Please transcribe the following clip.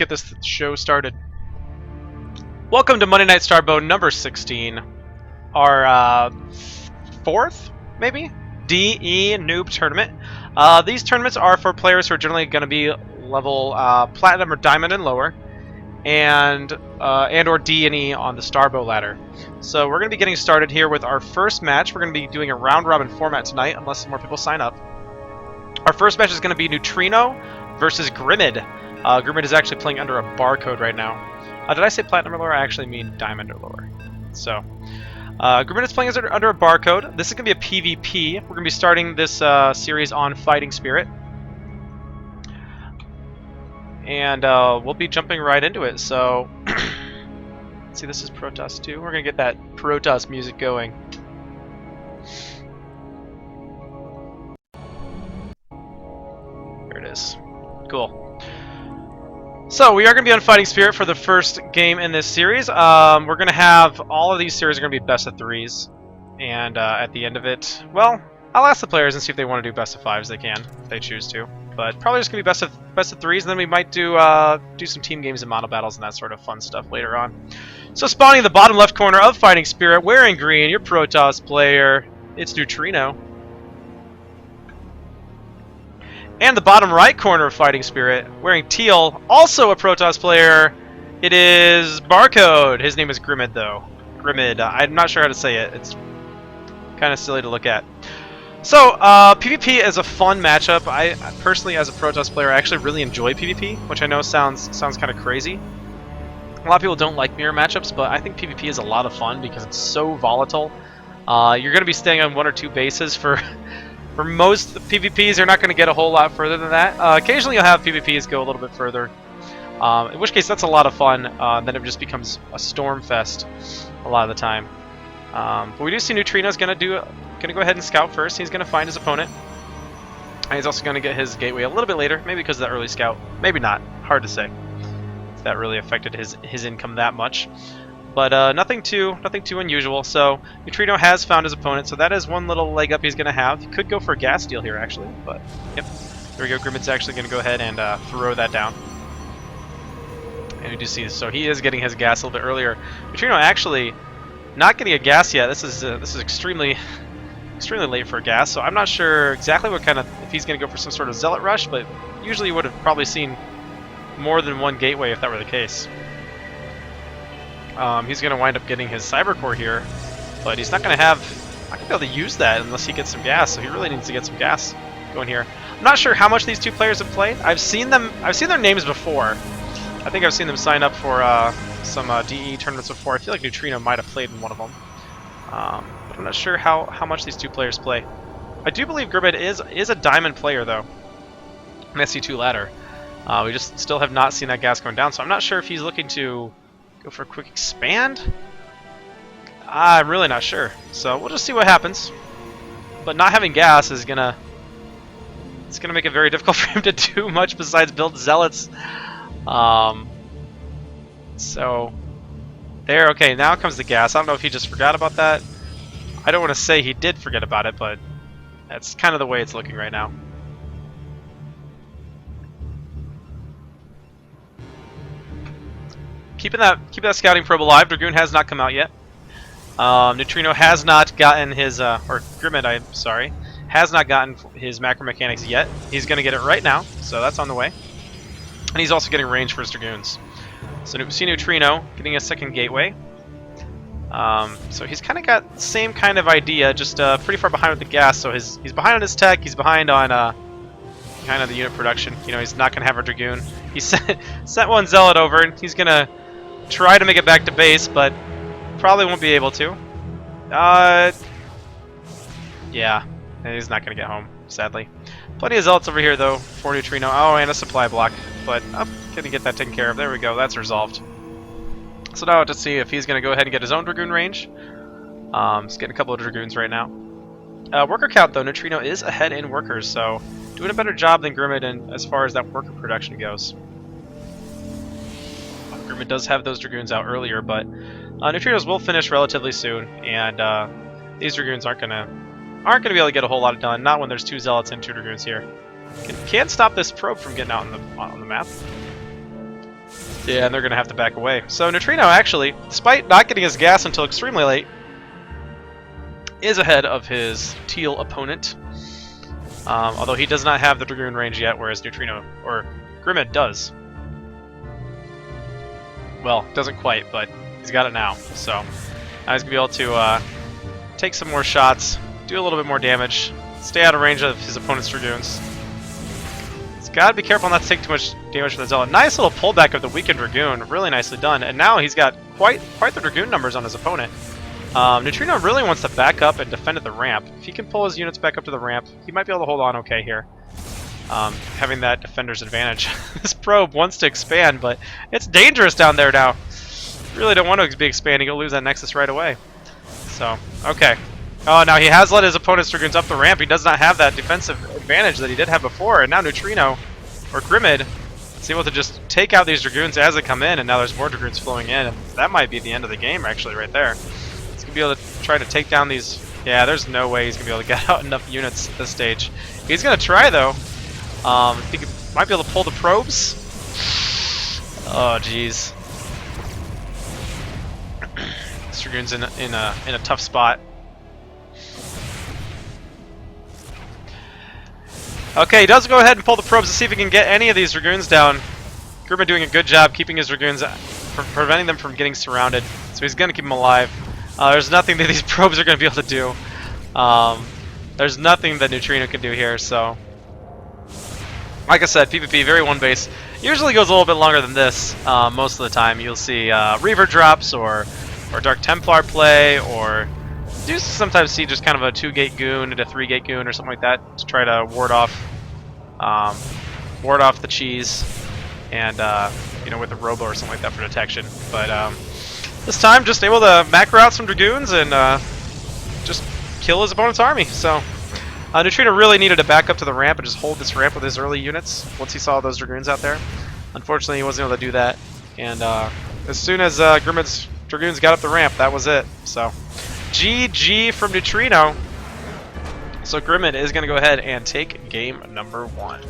Get this show started. Welcome to Monday Night Starbow number 16. Our fourth, maybe? DE noob tournament. These tournaments are for players who are generally going to be level platinum or diamond and lower, and or D and E on the Starbow ladder. So we're going to be getting started here with our first match. We're going to be doing a round robin format tonight, unless more people sign up. Our first match is going to be Neutrino versus Grimmid. Grimmid is actually playing under a barcode right now. Did I say platinum or lower? I actually mean diamond or lower. So, Grimmid is playing under a barcode. This is going to be a PvP. We're going to be starting this series on Fighting Spirit. And we'll be jumping right into it. So, let's see, this is Protoss 2. We're going to get that Protoss music going. There it is. Cool. So we are going to be on Fighting Spirit for the first game in this series. We're going to have all of these series are going to be best of threes, and at the end of it, well, I'll ask the players and see if they want to do best of fives. They can, if they choose to, but probably just going to be best of threes, and then we might do some team games and model battles and that sort of fun stuff later on. So spawning in the bottom left corner of Fighting Spirit, wearing green, your Protoss player, it's Neutrino. And the bottom right corner of Fighting Spirit, wearing teal, also a Protoss player, it is Barcode. His name is Grimmid, though. Grimmid. I'm not sure how to say it. It's kind of silly to look at. So, PvP is a fun matchup. I personally, as a Protoss player, I actually really enjoy PvP, which I know sounds kind of crazy. A lot of people don't like mirror matchups, but I think PvP is a lot of fun because it's so volatile. You're going to be staying on one or two bases for... For most PvPs, you're not going to get a whole lot further than that. Occasionally you'll have PvPs go a little bit further, in which case that's a lot of fun. Then it just becomes a storm fest a lot of the time. But we do see Neutrino's going to go ahead and scout first. He's going to find his opponent. And he's also going to get his gateway a little bit later, maybe because of that early scout. Maybe not. Hard to say if that really affected his income that much. But nothing too unusual. So Neutrino has found his opponent, so that is one little leg up he's going to have. He could go for a gas steal here, actually. But yep, there we go. Grimmid's actually going to go ahead and throw that down. And we do see this. So he is getting his gas a little bit earlier. Neutrino actually not getting a gas yet. This is extremely late for a gas. So I'm not sure exactly what kind of, if he's going to go for some sort of zealot rush, but usually you would have probably seen more than one gateway if that were the case. He's going to wind up getting his cyber core here, but he's not going to be able to use that unless he gets some gas. So he really needs to get some gas going here. I'm not sure how much these two players have played. I've seen their names before. I think I've seen them sign up for some DE tournaments before. I feel like Neutrino might have played in one of them, but I'm not sure how much these two players play. I do believe Grimmid is a diamond player though, an SC2 ladder. We just still have not seen that gas going down, so I'm not sure if he's looking to go for a quick expand? I'm really not sure. So we'll just see what happens. But not having gas is gonna make it very difficult for him to do much besides build zealots. So there, okay, now comes the gas. I don't know if he just forgot about that. I don't want to say he did forget about it, but that's kind of the way it's looking right now. Keep that scouting probe alive. Dragoon has not come out yet. Neutrino has not gotten his, or Grimmid, I'm sorry, has not gotten his macro mechanics yet. He's going to get it right now, so that's on the way. And he's also getting range for his Dragoons. So we see Neutrino getting a second gateway. So he's kind of got the same kind of idea, just pretty far behind with the gas. So he's behind on his tech, he's behind on the unit production. You know, he's not going to have a Dragoon. He sent one Zealot over, and he's going to try to make it back to base, but probably won't be able to. Yeah, he's not going to get home, sadly. Plenty of Zealots over here, though, for Neutrino. Oh, and a supply block, but I'm going to get that taken care of. There we go, that's resolved. So now to see if he's going to go ahead and get his own Dragoon range. He's getting a couple of Dragoons right now. Worker count, though, Neutrino is ahead in workers, so doing a better job than Grimmid in, as far as that worker production goes. Grimmid does have those Dragoons out earlier, but Neutrinos will finish relatively soon, and these Dragoons aren't gonna be able to get a whole lot done. Not when there's two Zealots and two Dragoons here. Can't stop this probe from getting out on the map. Yeah, and they're going to have to back away. So Neutrino, actually, despite not getting his gas until extremely late, is ahead of his teal opponent. Although he does not have the Dragoon range yet, whereas Neutrino, or Grimmid, does. Well, doesn't quite, but he's got it now. So now he's going to be able to take some more shots, do a little bit more damage, stay out of range of his opponent's Dragoons. He's got to be careful not to take too much damage from the Zealot. Nice little pullback of the weakened Dragoon, really nicely done. And now he's got quite the Dragoon numbers on his opponent. Neutrino really wants to back up and defend at the ramp. If he can pull his units back up to the ramp, he might be able to hold on okay here. Having that defender's advantage. This probe wants to expand, but it's dangerous down there now. Really don't want to be expanding. He'll lose that Nexus right away. So, okay. Oh, now he has let his opponent's Dragoons up the ramp. He does not have that defensive advantage that he did have before. And now Neutrino, or Grimmid, is able to just take out these Dragoons as they come in, and now there's more Dragoons flowing in. And that might be the end of the game, actually, right there. He's going to be able to try to take down these... Yeah, there's no way he's going to be able to get out enough units at this stage. He's going to try, though. He might be able to pull the probes. Oh, jeez. This Dragoon's in a tough spot. Okay, he does go ahead and pull the probes to see if he can get any of these Dragoons down. Grimmid doing a good job keeping his Dragoons, preventing them from getting surrounded. So he's going to keep them alive. There's nothing that these probes are going to be able to do. There's nothing that Neutrino can do here, so... Like I said, PvP, very one base. Usually goes a little bit longer than this. Most of the time you'll see Reaver drops or Dark Templar play, or do sometimes see just kind of a 2-gate goon and a 3-gate goon or something like that to try to ward off the cheese, and you know, with a robo or something like that for detection. But this time, just able to macro out some Dragoons and just kill his opponent's army. So Neutrino really needed to back up to the ramp and just hold this ramp with his early units once he saw those Dragoons out there. Unfortunately, he wasn't able to do that, and as soon as Grimmid's Dragoons got up the ramp, that was it. So GG from Neutrino. So Grimmid is going to go ahead and take game number 1.